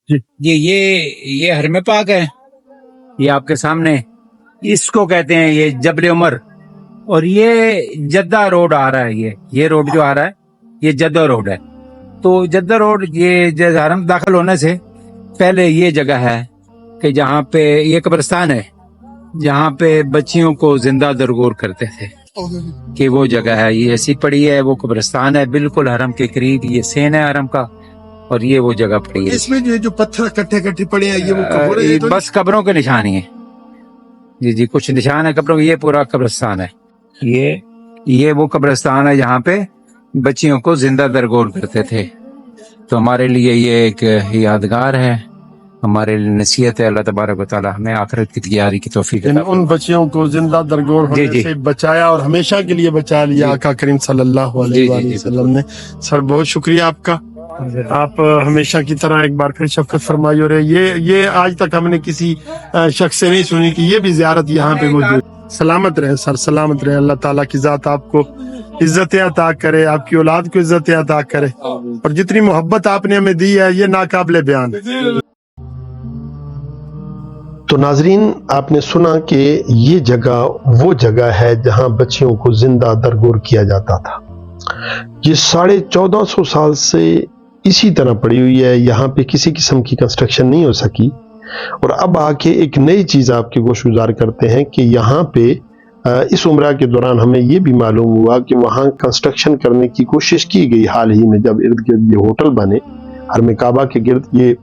یہ حرم پاک ہے، یہ آپ کے سامنے، اس کو کہتے ہیں یہ جبل عمر، اور یہ جدہ روڈ آ رہا ہے، یہ روڈ جو آ رہا ہے یہ جدہ روڈ ہے۔ تو جدہ روڈ یہ حرم داخل ہونے سے پہلے یہ جگہ ہے کہ جہاں پہ یہ قبرستان ہے جہاں پہ بچیوں کو زندہ درگور کرتے تھے، کہ وہ جگہ ہے، یہ ایسی پڑی ہے، وہ قبرستان ہے بالکل حرم کے قریب، یہ سین ہے حرم کا، اور یہ وہ جگہ پڑی ہے۔ اس میں جو پتھر کٹھے پڑے ہیں یہ وہ قبر ہے تو بس قبروں کے نشان ہی ہیں، جی کچھ نشان ہے قبروں، یہ پورا قبرستان ہے، یہ وہ قبرستان ہے جہاں پہ بچیوں کو زندہ درگور کرتے تھے۔ تو ہمارے لیے یہ ایک یادگار ہے، ہمارے لیے نصیحت ہے، اللہ تبارک و تعالی ہمیں آخرت کی تیاری کی توفیق عطا ان بچیوں کو زندہ درگور ہونے سے بچایا اور ہمیشہ کے لیے بچا لیا آقا کریم صلی اللہ علیہ وآلہ وسلم نے۔ سر بہت شکریہ آپ کا، آپ ہمیشہ کی طرح ایک بار پھر شفقت فرمائی، اور یہ آج تک ہم نے کسی شخص سے نہیں سنی کہ یہ بھی زیارت یہاں پہ موجود۔ سلامت رہے سر، سلامت رہے، اللہ تعالیٰ کی ذات آپ کو عزت عطا کرے، آپ کی اولاد کو عزت عطا کرے، اور جتنی محبت آپ نے ہمیں دی ہے یہ ناقابل بیان ہے۔ تو ناظرین، آپ نے سنا کہ یہ جگہ وہ جگہ ہے جہاں بچیوں کو زندہ درگور کیا جاتا تھا۔ یہ 1450 سال سے اسی طرح پڑی ہوئی ہے، یہاں پہ کسی قسم کی کنسٹرکشن نہیں ہو سکی، اور اب آ کے ایک نئی چیز آپ کے گوش گزار کرتے ہیں کہ یہاں پہ اس عمرہ کے دوران ہمیں یہ بھی معلوم ہوا کہ وہاں کنسٹرکشن کرنے کی کوشش کی گئی حال ہی میں، جب ارد گرد یہ ہوٹل بنے، حرم کعبہ کے گرد یہ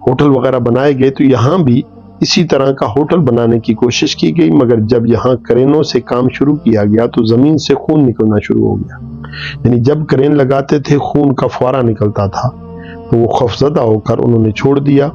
ہوٹل وغیرہ بنائے گئے، تو یہاں بھی اسی طرح کا ہوٹل بنانے کی کوشش کی گئی، مگر جب یہاں کرینوں سے کام شروع کیا گیا تو زمین سے خون نکلنا شروع ہو گیا، یعنی جب کرین لگاتے تھے خون کا فوارہ نکلتا تھا، تو وہ خوفزدہ ہو کر انہوں نے چھوڑ دیا